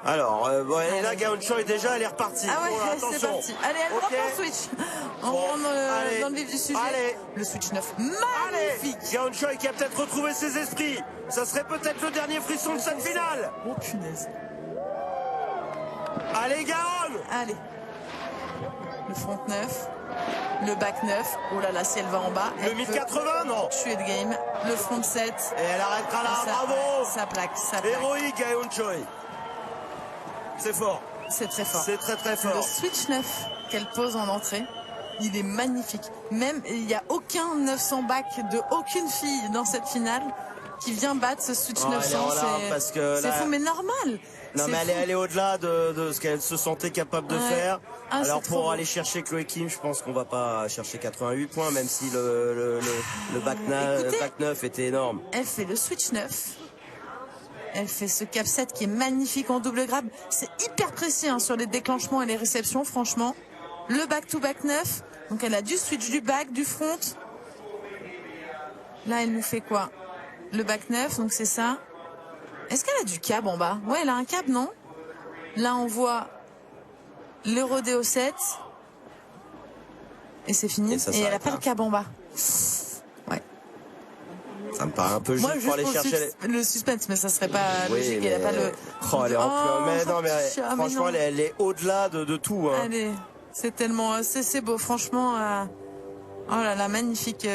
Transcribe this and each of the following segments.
Alors, et là, Gaon Choi, déjà, elle est repartie. Ah ouais, bon, là, c'est parti. Allez, elle rentre en switch. On rentre dans le vif du sujet. Allez. Le switch 9, magnifique. Gaon Choi qui a peut-être retrouvé ses esprits. Ça serait peut-être le dernier frisson de cette finale. Oh punaise. Allez, Gaon. Allez. Le front 9. Le back 9. Oh là là, si elle va en bas. Le 1080, non. Tuer de game. Le front 7. Et elle arrêtera là, bravo. Ça plaque. Héroïque, Gaon Choi. C'est fort. C'est très fort. C'est très très fort. Le switch 9 qu'elle pose en entrée, il est magnifique. Même, il n'y a aucun 900 back de aucune fille dans cette finale qui vient battre ce switch 900. C'est fou, mais normal. Non, mais elle est au-delà de ce qu'elle se sentait capable de faire. Alors pour aller chercher Chloé Kim, je pense qu'on va pas chercher 88 points, même si le back 9 était énorme. Elle fait le switch 9. Elle fait ce cap 7 qui est magnifique en double grab. C'est hyper précis sur les déclenchements et les réceptions, franchement. Le back-to-back 9. Donc elle a du switch, du back, du front. Là, elle nous fait quoi? Le back 9, donc c'est ça. Est-ce qu'elle a du cab en bas? Ouais, elle a un cab, non? Là, on voit le rodéo 7. Et c'est fini. Et elle a pas le cab en bas. Ouais. Ça me paraît un peu juste pour aller chercher le suspense, mais ça serait pas logique. Mais... Elle a pas le. Oh, elle est mais non, mais franchement, elle est au-delà de tout. Hein. Allez, c'est tellement, c'est beau, franchement. Oh là là, magnifique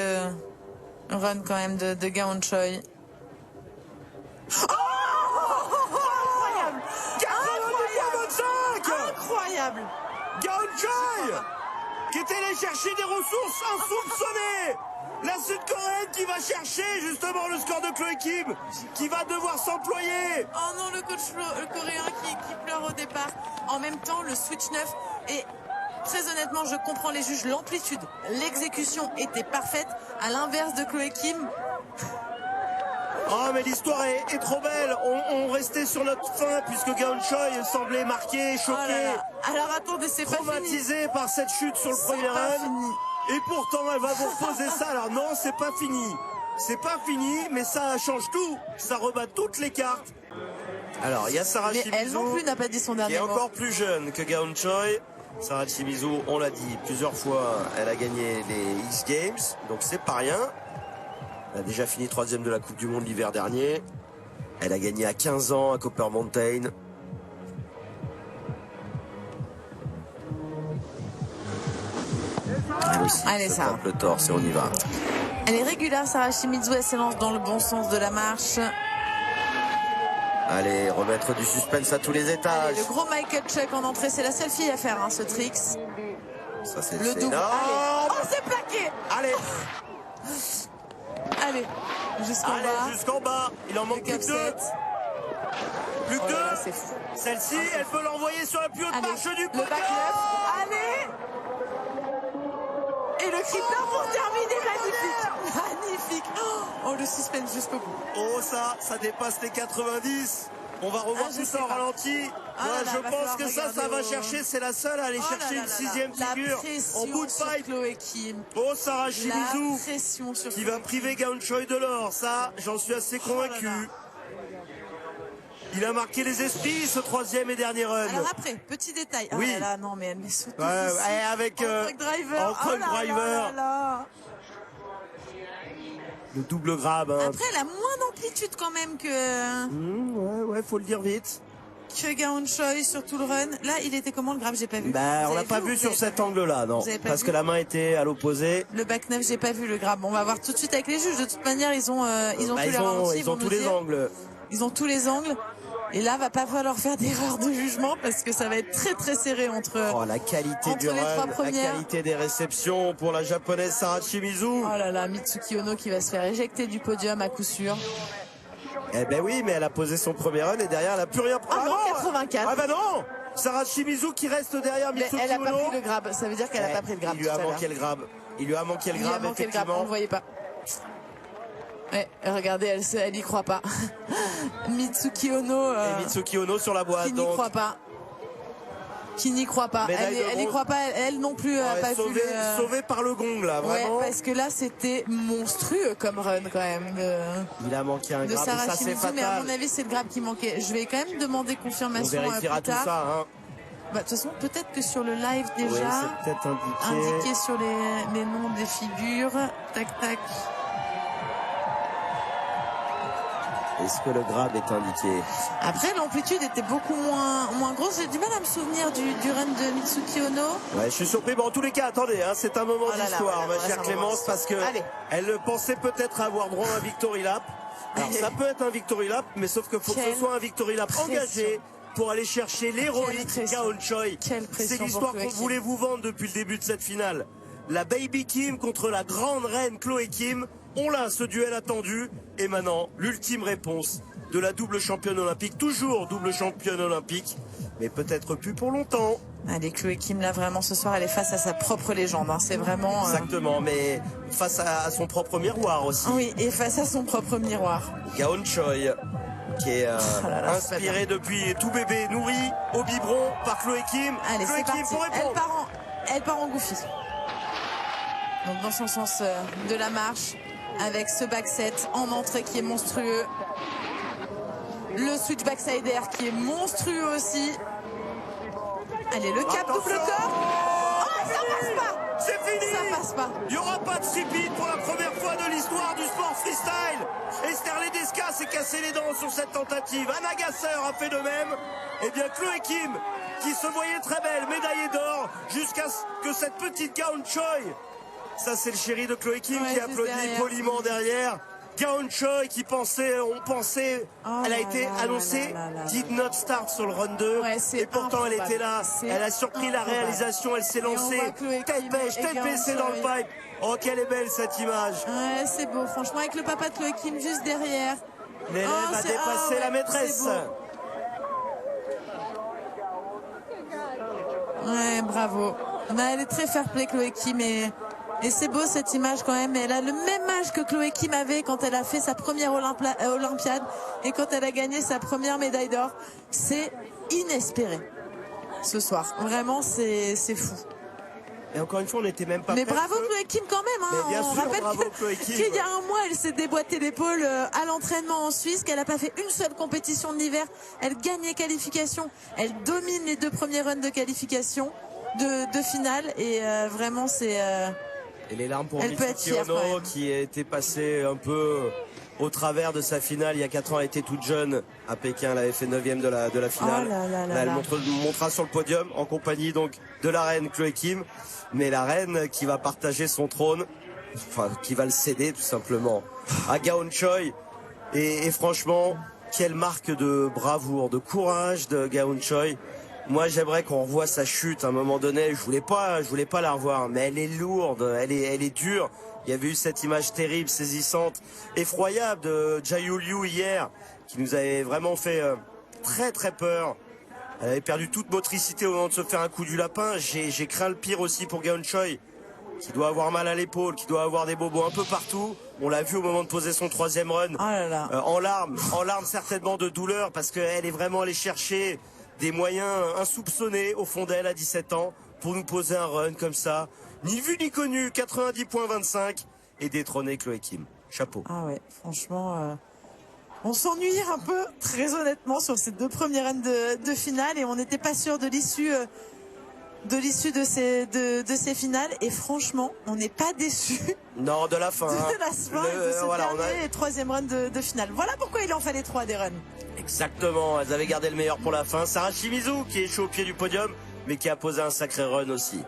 run quand même de Gaon Choi. Oh, incroyable! 82,25! Incroyable! Gaon Choi, qui était allé chercher des ressources insoupçonnées. La Sud-Coréenne qui va chercher justement le score de Chloé Kim, qui va devoir s'employer. Oh non, le coach coréen qui pleure au départ. En même temps, le switch 9 et très honnêtement, je comprends les juges, l'amplitude, l'exécution était parfaite, à l'inverse de Chloé Kim. Oh mais l'histoire est trop belle. On restait sur notre fin puisque Gaon Choi semblait marqué, choqué. Oh là là. Alors attendez, c'est pas fini. Traumatisé par cette chute sur le premier run. Et pourtant, elle va vous reposer ça. Alors non, c'est pas fini. C'est pas fini, mais ça change tout. Ça rebat toutes les cartes. Alors, il y a Sarah Shimizu. Elle non plus n'a pas dit son dernier mot. Qui est encore plus jeune que Gaon Choi. Sarah Shimizu, on l'a dit plusieurs fois, elle a gagné les X Games. Donc c'est pas rien. Elle a déjà fini 3e de la Coupe du Monde l'hiver dernier. Elle a gagné à 15 ans à Copper Mountain. Allez, ça. Le torse et on y va. Elle est régulière, Sarah Shimizu, elle s'élance dans le bon sens de la marche. Allez, remettre du suspense à tous les étages. Allez, le gros Michael Chuck en entrée, c'est la seule fille à faire ce tricks. Ça c'est le double. Allez. Oh, c'est plaqué. Allez. Allez, jusqu'en bas. Il en manque plus que 2. Plus que 2. Celle-ci, elle peut l'envoyer sur la plus haute marche du podium. Allez. Et le crippler pour terminer, magnifique. Magnifique. Oh, le suspense jusqu'au bout. Oh, ça dépasse les 90. On va revoir tout ça en ralenti. Je pense que ça va chercher. C'est la seule à aller chercher une 6e figure en bout de pipe. Chloé Kim. Oh, Sarah Shimizu qui va priver Gaon Choi de l'or. Ça, j'en suis assez convaincu. Il a marqué les esprits, ce 3e et dernier run. Alors après, petit détail. Oui. Oh là là, non, mais elle met sous tout. Avec en driver. Le double grab. Hein. Après, elle a moins d'amplitude quand même que. Ouais, faut le dire vite. Que Gaon Choi sur tout le run. Là, il était comment le grab? J'ai pas vu. On l'a pas vu sur cet angle-là, non. Parce que la main était à l'opposé. Le back 9, j'ai pas vu le grab. On va voir tout de suite avec les juges. De toute manière, ils ont tous les angles. Ils ont tous les angles. Et là, va pas falloir faire d'erreur de jugement parce que ça va être très très serré entre. Oh, la qualité du run, la qualité des réceptions pour la japonaise Sarah Shimizu. Oh là là, Mitsuki Ono qui va se faire éjecter du podium à coup sûr. Eh ben oui, mais elle a posé son premier run et derrière elle a plus rien. Ah non, 84. Ah bah non, Sarah Shimizu qui reste derrière Mitsuki Ono. Elle a pas pris le grab, ça veut dire qu'elle a pas pris le grab. Il lui a manqué le grab. Il lui a manqué le grab, effectivement. On le voyait pas. Ouais, regardez, elle y croit pas. Mitsuki Ono. Et Mitsuki Ono sur la boîte. Qui n'y croit pas. qui n'y croit pas. Elle n'y croit pas, elle non plus a pas vu sauvée par le gong là, vraiment. Ouais, parce que là c'était monstrueux comme run quand même. Il a manqué un grab, Sarah ça c'est Shimizu, fatal. mais à mon avis c'est le grab qui manquait. Je vais quand même demander confirmation. On vérifiera plus tard. tout ça. Hein. Bah, de toute façon, peut-être que sur le live déjà, oui, c'est peut-être indiqué sur les noms des figures. Tac tac. Est-ce que le grab est indiqué? Après, l'amplitude était beaucoup moins grosse. J'ai du mal à me souvenir du run de Mitsuki Ono. Ouais, je suis surpris. Bon, en tous les cas, attendez, hein, c'est un moment d'histoire, ma chère Clémence, parce que elle pensait peut-être avoir droit à un victory lap. Alors, ça peut être un victory lap, mais sauf qu'il faut que ce soit un victory lap engagé pour aller chercher l'héroïque Gaon Choi. C'est l'histoire qu'on voulait vous vendre depuis le début de cette finale. La Baby Kim contre la grande reine Chloé Kim. On l'a, ce duel attendu. Et maintenant, l'ultime réponse de la double championne olympique. Toujours double championne olympique, mais peut-être plus pour longtemps. Allez, Chloé Kim, là, vraiment, ce soir, elle est face à sa propre légende. Hein. C'est vraiment... Exactement, mais face à son propre miroir aussi. Oui, et face à son propre miroir. Gaon Choi, qui est inspiré depuis tout bébé, nourri au biberon par Chloé Kim. Allez, Chloé c'est Kim parti. pour répondre. Elle part en goofy. Donc, dans son sens de la marche, avec ce back set en entrée qui est monstrueux. Le switch backside air qui est monstrueux aussi. Allez, le cap double corps. Oh, ça passe pas. C'est fini. Ça passe pas. Il n'y aura pas de speed pour la première fois de l'histoire du sport freestyle. Esther Ledeska s'est cassé les dents sur cette tentative. Anna Gasser a fait de même. Et bien Chloé Kim, qui se voyait très belle, médaillée d'or, jusqu'à ce que cette petite Gaon Choi, ça c'est le chéri de Chloé Kim qui applaudit poliment derrière. Gaon Choi qui on pensait, elle a été annoncée, did not start sur le run 2, et pourtant elle était là, elle a surpris la réalisation, elle s'est lancée, tête baissée dans le pipe. Oh, qu'elle est belle cette image. Ouais, c'est beau, franchement, avec le papa de Chloé Kim juste derrière. L'élève a dépassé la maîtresse. Ouais, bravo. Mais elle est très fair play, Chloé Kim, et c'est beau cette image quand même. Elle a le même âge que Chloé Kim avait quand elle a fait sa première Olympiade et quand elle a gagné sa première médaille d'or. C'est inespéré ce soir. Vraiment, c'est fou. Et encore une fois, on n'était même pas. Mais bravo Chloé Kim quand même. Hein. Mais bien on sûr, rappelle bravo Chloé Kim. qu'il y a un mois, elle s'est déboîté l'épaule à l'entraînement en Suisse, qu'elle n'a pas fait une seule compétition de l'hiver. Elle gagne les qualifications. Elle domine les 2 premiers runs de qualification de finale. Et vraiment, c'est... Et les larmes pour Mitsuki Ono, qui était passée un peu au travers de sa finale il y a 4 ans. Elle était toute jeune à Pékin, elle avait fait 9e de la finale. Oh là, elle montera sur le podium en compagnie donc de la reine Chloé Kim, mais la reine qui va partager son trône, enfin qui va le céder tout simplement à Gaon Choi. Et franchement, quelle marque de bravoure, de courage de Gaon Choi. Moi, j'aimerais qu'on revoie sa chute à un moment donné. Je voulais pas la revoir, mais elle est lourde, elle est dure. Il y avait eu cette image terrible, saisissante, effroyable de Jaehyul Ryu hier, qui nous avait vraiment fait très très peur. Elle avait perdu toute motricité au moment de se faire un coup du lapin. J'ai craint le pire aussi pour Gaon Choi, qui doit avoir mal à l'épaule, qui doit avoir des bobos un peu partout. On l'a vu au moment de poser son 3e run, en larmes certainement de douleur, parce qu'elle est vraiment allée chercher des moyens insoupçonnés au fond d'elle à 17 ans pour nous poser un run comme ça, ni vu ni connu, 90.25, et détrôner Chloé Kim. Chapeau. Ah ouais, franchement, on s'ennuyait un peu, très honnêtement, sur ces 2 premiers runs de finale, et on n'était pas sûr de l'issue de ces finales, et franchement, on n'est pas déçus. Non, de la fin. De la fin, de ce dernier et 3e run de finale. Voilà pourquoi il en fallait 3 des runs. Exactement, elles avaient gardé le meilleur pour la fin. Sarah Shimizu qui est chaud au pied du podium, mais qui a posé un sacré run aussi.